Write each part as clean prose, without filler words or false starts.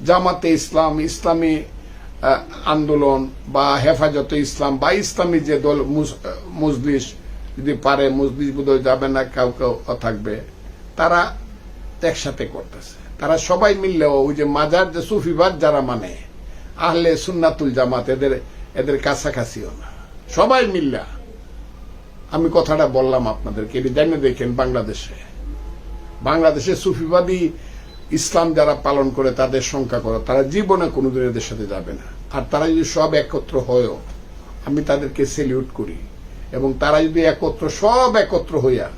জামাতে ইসলাম, ইসলামী আন্দোলন বা হেফাজতে ইসলাম বা ইসলামী যে দল মজলিস, যদি পারে মজলিস বোধহয় যাবে না, কেউ কেউ থাকবে, তারা একসাথে করতেছে। তারা সবাই মিললে ওই যে মাজার যে সুফিবাদ যারা মানে আহলে সুন্নাতুল জামাত, এদের কাছাকাছিও না, সবাই মিল্লা। আমি কথাটা বললাম আপনাদেরকে, এটা জানিয়ে দেখেন। বাংলাদেশে সুফিবাদী ইসলাম যারা পালন করে তাদের সংখ্যা করো, তারা জীবনে কোনোদিন এদের সাথে যাবে না। আর তারা যদি সব একত্র হয়ও, আমি তাদেরকে সেলিউট করি। এবং তারা যদি সব একত্র হইয়া,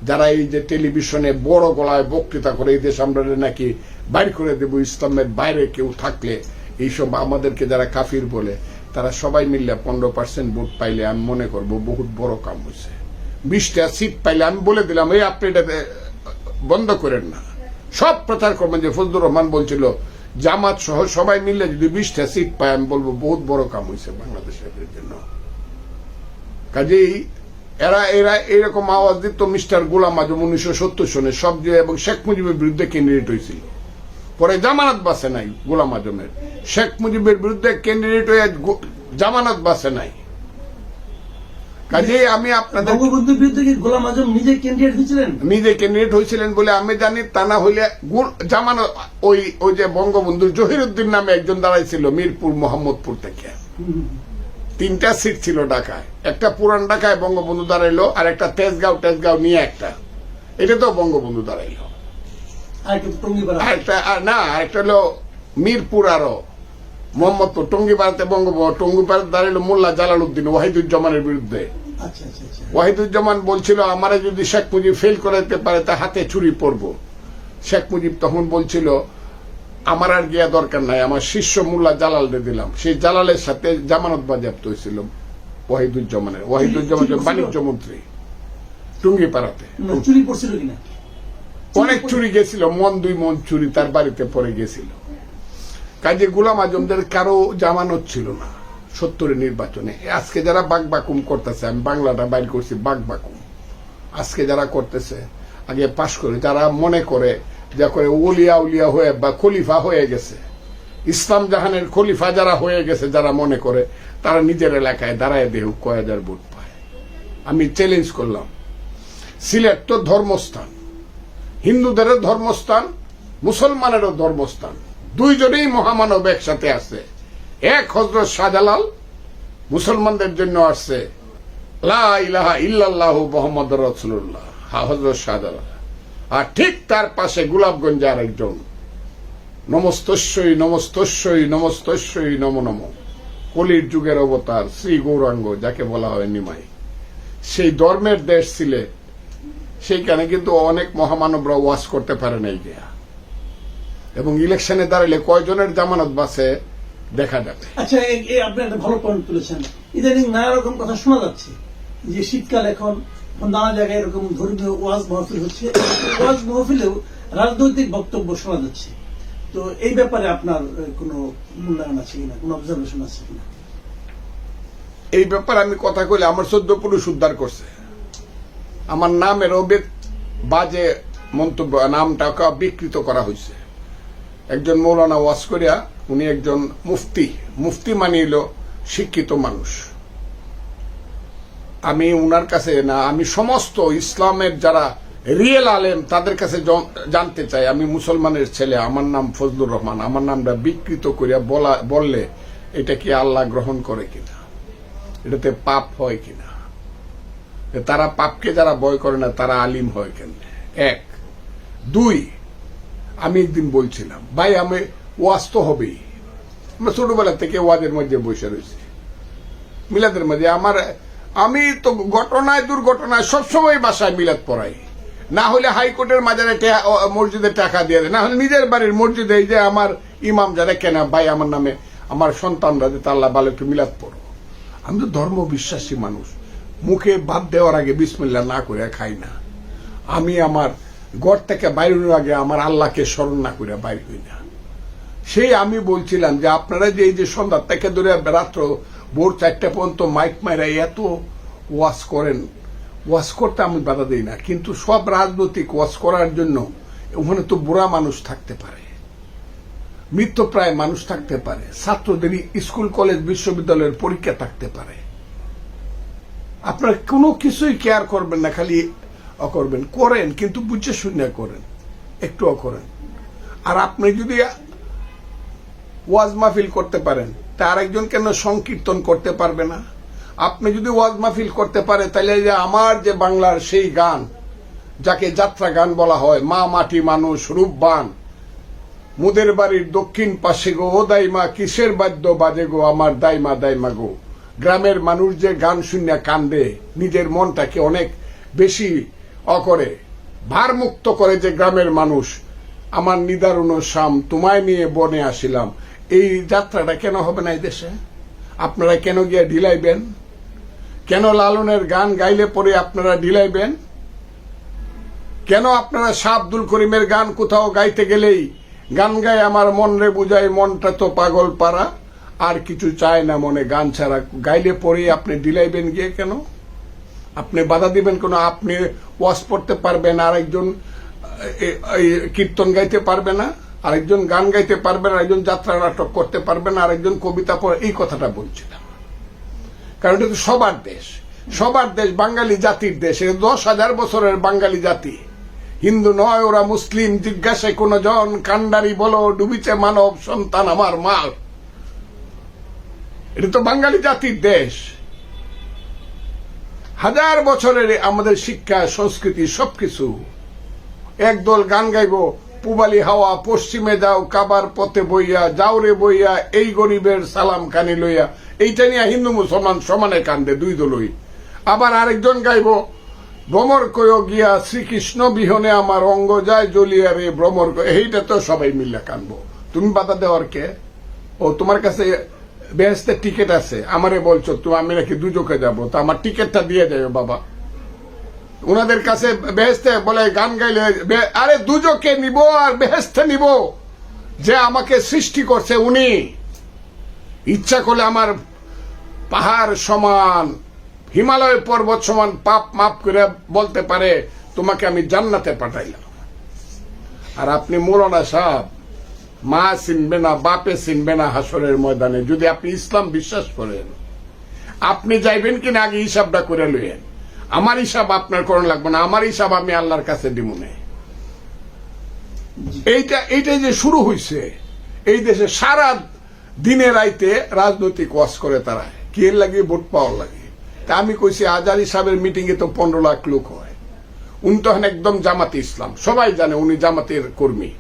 যারা এই যে টেলিভিশনে বড় গলায় বক্তৃতা করে এই দেশ আমরা নাকি বাইর করে দেব, ইসলামের বাইরে কেউ থাকলে এইসব আমাদেরকে যারা কাফির বলে, তারা সবাই মিললে 15% ভোট পাইলে আমি মনে করব বহুত বড় কাম হয়েছে। 20টা সিট পাইলে আমি বলে দিলাম, এই আপনি এটা বন্ধ করেন না, সব প্রচার করবেন। যে ফজলুর রহমান বলছিল জামাত সহ সবাই মিললে যদি 20টা সিট পায়, আমি বলবো বহুত বড় কাম হয়েছে বাংলাদেশের জন্য। কাজেই এরা এরকম আওয়াজ দিত। মিস্টার গোলাম আজম 1970 সনে সব যে, এবং শেখ মুজিবের বিরুদ্ধে ক্যান্ডিডেট হয়েছিল, পরে জামানত বাঁচে নাই গোলাম আজমের। শেখ মুজিবের বিরুদ্ধে ক্যান্ডিডেট হয়ে জামানত বাঁচে নাই। কাজেই আমি আপনাদের বঙ্গবন্ধুর বিরুদ্ধে কি গোলাম আজম নিজে ক্যান্ডিডেট হয়েছিলেন বলে আমি জানি, তা না হইলে জামানত ওই যে বঙ্গবন্ধু জহিরুদ্দিন নামে একজন দাঁড়াইছিল মিরপুর মোহাম্মদপুর থেকে, 3টা সিট ছিল ঢাকায়। একটা পুরান ঢাকায় বঙ্গবন্ধু দাঁড়াইলো, আর একটা তেজগাঁও নিয়ে একটা, এটা তো বঙ্গবন্ধু দাঁড়াইলো। আরেকটা হলো মিরপুর, আরো মোহাম্মদপুর, টঙ্গিপাড়াতে বঙ্গবন্ধু, টঙ্গিপাড়াতে দাঁড়াইলো মোল্লা জালালউদ্দিন ওয়াহিদুজ্জামানের বিরুদ্ধে। ওয়াহিদুজ্জামান বলছিল আমারে যদি শেখ মুজিব ফেল করাতে পারে তা হাতে ছুরি পড়ব। শেখ মুজিব তখন বলছিল আমার আর গিয়া দরকার নাই, আমার শিষ্য মোল্লা জালালকে দিলাম। সেই জালালের সাথে জামানত বাজেয়াপ্ত হয়েছিল ওয়াহিদুজ্জামানের। ওয়াহিদুজ্জামান বাণিজ্য মন্ত্রী, টুঙ্গিপাড়াতে। চুরি করছিল কিনা? অনেক চুরি গেছিল, 2 মণ চুরি তার বাড়িতে পড়ে গেছিল। কাজে গোলাম আজমদের কারো জামানত ছিল না 70-এর নির্বাচনে। আজকে যারা বাকবাকুম করতেছে, আমি বাংলাটা বাইর করছি, বাকবাকুম আজকে যারা করতেছে, আগে পাশ করে যারা মনে করে যা করে উলিয়া হয়ে বা খলিফা হয়ে গেছে, ইসলাম জাহানের খলিফা যারা হয়ে গেছে, যারা মনে করে, তারা নিজের এলাকায় দাঁড়ায় দেহ কয় হাজার ভোট পায়। আমি চ্যালেঞ্জ করলাম, সিলেট তো ধর্মস্থান, হিন্দুদেরও ধর্মস্থান, মুসলমানেরও ধর্মস্থান, দুইজনেই মহামানব একসাথে আছে। এক হযরত শাহজালাল মুসলমানদের জন্য আসছে লা ইলাহা ইল্লাল্লাহু মুহাম্মাদুর রাসূলুল্লাহ, হযরত শাহজালাল। আর ঠিক তার পাশে গোলাপগঞ্জে আরেকজন, নমস্তস্যই নমো নমো, কলির যুগের অবতার শ্রী গৌরাঙ্গ, যাকে বলা হয় নিমাই। সেই ধর্মের দেশ সিলেট, সেইখানে কিন্তু অনেক মহামানবরা ওয়াজ করতে পারে নাই গিয়া। এবং ইলেকশনে দাঁড়ালে কয়জনের জামানত বাঁচে দেখা যাবে। আচ্ছা, আপনি একটা ভালো পয়েন্ট তুলেছেন। ইদানিং নানা রকম কথা শোনা যাচ্ছে যে শীতকাল, এখন নানা জায়গায় এরকম ধর্মীয় ওয়াজ মাহফিল হচ্ছে, ওয়াজ মাহফিলেও রাজনৈতিক বক্তব্য শোনা যাচ্ছে। তো এই ব্যাপারে আপনার কোনো মূল্যায়ন আছে কিনা, কোন অবজারভেশন আছে কিনা? এই ব্যাপারে আমি কথা কইলে আমার 14 পুরুষ উদ্ধার করছে। আমার নামেরও বাজে মন্তব্য, নামটাকে বিকৃত করা হয়েছে। একজন মৌলানা ওয়াজ করিয়া, উনি একজন মুফতি মানিল শিক্ষিত মানুষ। আমি উনার কাছে না, আমি সমস্ত ইসলামের যারা রিয়েল আলেম তাদের কাছে জানতে চাই, আমি মুসলমানের ছেলে, আমার নাম ফজলুর রহমান, আমার নামটা বিকৃত করিয়া বললে এটা কি আল্লাহ গ্রহণ করে কিনা, এটাতে পাপ হয় কিনা, তারা পাপকে যারা ভয় করে না তারা আলিম হয় কেন? 1, 2, আমি একদিন বলছিলাম ভাই আমি ওয়াজ তো হবেই, আমরা ছোটবেলা থেকে ওয়াজের মধ্যে বসে রয়েছি, মিলাদের মধ্যে আমি তো দুর্ঘটনায় সবসময় বাসায় মিলাদ পড়াই, না হলে হাইকোর্টের মাজারে মসজিদে টাকা দিয়ে দেয়, না হলে নিজের বাড়ির মসজিদে এই যে আমার ইমাম যারা কেনা ভাই আমার নামে আমার সন্তানরা যে আল্লাহ ভালো একটু মিলাদ পড়ো। আমি তো ধর্ম বিশ্বাসী মানুষ, মুখে ভাত দেওয়ার আগে বিসমিল্লাহ না করে খাই না। আমি আমার ঘর থেকে বাইরের আগে আমার আল্লাহকে স্মরণ না করে বাইর হই না। সেই আমি বলছিলাম যে আপনারা যে এই যে সন্ধ্যা থেকে ধরে রাত্র ভোর 4টা পর্যন্ত মাইক মাইরা এত ওয়াজ করেন, ওয়াজ করতে আমি বাধা দিই না, কিন্তু সব রাজনৈতিক ওয়াজ করার জন্য ওখানে তো বুড়া মানুষ থাকতে পারে। মৃত্যুপ্রায় মানুষ থাকতে পারে, ছাত্রদের স্কুল কলেজ বিশ্ববিদ্যালয়ের পরীক্ষা থাকতে পারে। আপনারা কোনো কিছুই কেয়ার করবেন না, খালি করবেন, করেন কিন্তু বুঝে শুনে করেন, একটুও করেন। আর আপনি যদি ওয়াজ মাহফিল করতে পারেন তা আরেকজন কেন সংকীর্তন করতে পারবে না? আপনি যদি ওয়াজ মাহফিল করতে পারে তাহলে যে আমার যে বাংলার সেই গান যাকে যাত্রা গান বলা হয়, মা মাটি মানুষ রূপবান, মুদের বাড়ির দক্ষিণ পাশে গো ও দাইমা কিসের বাদ্য বাজে গো আমার দাইমা দাইমা গো, গ্রামের মানুষ যে গান শুনিয়া কান্দে, নিজের মনটাকে অনেক বেশি করে ভারমুক্ত করে যে গ্রামের মানুষ, আমার নিদারুণ শাম তোমায় নিয়ে বনে আসিলাম, এই যাত্রাটা কেন হবে না এই দেশে? আপনারা কেন গিয়ে ঢিলাইবেন? কেন লালনের গান গাইলে পরে আপনারা ঢিলাইবেন? কেন আপনারা শাহ আব্দুল করিমের গান কোথাও গাইতে গেলেই গান গায় আমার মন রে বুঝায় মনটা তো পাগল পারা, আর কিছু চায় না মনে গান ছাড়া, গাইলে পরে আপনি ঢিলাইবেন গিয়ে কেন? আপনি বাধা দিবেন কেন? আপনি ওয়াজ পড়তে পারবেন, আরেকজন কীর্তন গাইতে পারবে না, আরেকজন গান গাইতে পারবে না, আরেকজন যাত্রা নাটক করতে পারবে না, আরেকজন কবিতা পড়ে। এই কথাটা বলছিলাম, কারণ এটা তো সবার দেশ, সবার দেশ, বাঙালি জাতির দেশ। 10,000 বছরের বাঙালি জাতি, হিন্দু নয় ওরা মুসলিম, জিজ্ঞাসায় কোন জন, কান্ডারি বলো ডুবিছে মানব সন্তান আমার মা। এটা তো বাঙালি জাতির দেশ। 1000 বছরের আমাদের শিক্ষা সংস্কৃতি সবকিছু। একদল গান গাইব, পুবালি হাওয়া পশ্চিমে যাও কাবার পথে বইয়া, যাও রে বইয়া এই গরিবের সালাম কানি লইয়া, এইটা নিয়ে হিন্দু মুসলমান সমানে কান্দে দুই দলই। আবার আরেকজন গাইব, ভ্রমর কয় গিয়া শ্রীকৃষ্ণ বিহনে আমার অঙ্গ যায় জ্বলিয়া রে ভ্রমর, এইটা তো সবাই মিল্লা কানবো। তুমি বাধা দেওয়ার কে? ও তোমার কাছে বেহেস্তের টিকিট আছে, আমারে বলছো তুমি আমি নাকি দুজকে যাবো, তো আমার টিকিটটা দিয়ে যাবে বাবা। উনাদের কাছে বেহেস্তে বলে গান গাইলে, আরে দুজকে নিব আর বেহেস্তে নিব, যে আমাকে সৃষ্টি করছে উনি ইচ্ছা করলে আমার পাহাড় সমান, হিমালয় পর্বত সমান পাপ মাপ করে বলতে পারে তোমাকে আমি জান্নাতে পাঠাইলাম। আর আপনি মৌলানা সাহেব, মা চিনবে না, বাপে চিনবে না হাসরের ময়দানে। যদি আপনি ইসলাম বিশ্বাস করেন, আপনি যাইবেন কিনা আগে হিসাবটা করে লইয়েন। আমার হিসাব আপনার করণ লাগবে না, আমার হিসাব আমি আল্লাহর কাছে দিব না। এইটা যে শুরু হয়েছে এই দেশে, সারা দিনে রাইতে রাজনৈতিক ওয়াজ করে তারা, কি এর লাগে? ভোট পাওয়ার লাগে। তা আমি কইছি আজারি সাহেবের মিটিং এ তো 15 লাখ লোক হয়। উনি তখন একদম জামাতে ইসলাম, সবাই জানে উনি জামাতের কর্মী।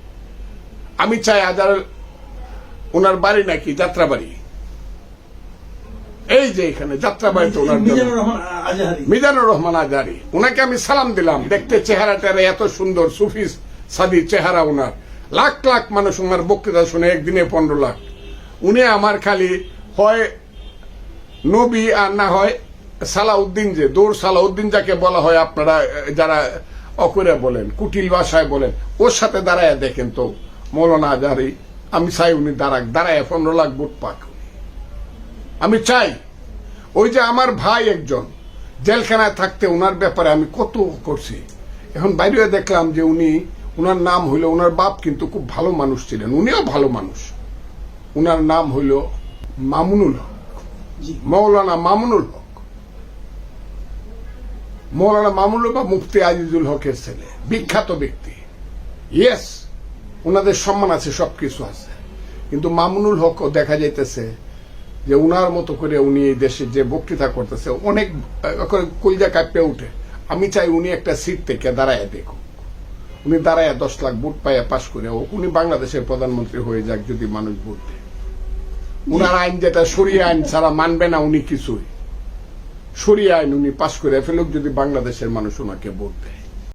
আমি চাই আজার, ওনার বাড়ি নাকি যাত্রাবাড়ি, এই যে এখানে যাত্রাবাড়িতে ওনার মিজানুর রহমান আজহারি, ওনাকে আমি সালাম দিলাম। দেখতে চেহারাটা এত সুন্দর, সুফি সাদি চেহারা ওনার। লাখ লাখ মানুষ ওনার বক্তৃতা শুনে, একদিনে 15 লাখ। উনি আমার খালি হয় নবী আর না হয় সালাউদ্দিন, যে দৌড় সালাউদ্দিন যাকে বলা হয় আপনারা যারা অকরে বলেন, কুটিল ভাষায় বলেন, ওর সাথে দাঁড়ায় দেখেন তো মৌলানা আজহারি। আমি চাই উনি দাঁড়ায় 15 লাখ ভোট পাক। আমি চাই ওই যে আমার ভাই একজন জেলখানায় থাকতে ওনার ব্যাপারে আমি কত করছি, এখন বাইরে দেখলাম যে উনার নাম হইল, উনার বাপ কিন্তু খুব ভালো মানুষ ছিলেন, উনিও ভালো মানুষ। উনার নাম হইল মামুনুল হক, মৌলানা মামুনুল হক। মৌলানা মামুনুল হক মুফতি আজিজুল হকের ছেলে, বিখ্যাত ব্যক্তি। ইয়েস, উনাদের সম্মান আছে, সবকিছু আছে, কিন্তু মামুনুল হক দেখা যাইতেছে যে উনার মতো করে উনি এই দেশে যে বক্তৃতা করতেছে অনেক কলজা কাঁপে উঠে। আমি চাই উনি একটা সিট থেকে দাঁড়ায় দেখুক, উনি দাঁড়ায় 10 লাখ ভোট পাইয়া পাশ করে হোক, উনি বাংলাদেশের প্রধানমন্ত্রী হয়ে যাক যদি মানুষ ভোট দেয়। উনার আইন যেটা শরিয়া আইন ছাড়া মানবে না উনি কিছুই, শরিয়া আইন উনি পাশ করে ফেলুক যদি বাংলাদেশের মানুষ ওনাকে ভোট দেয়।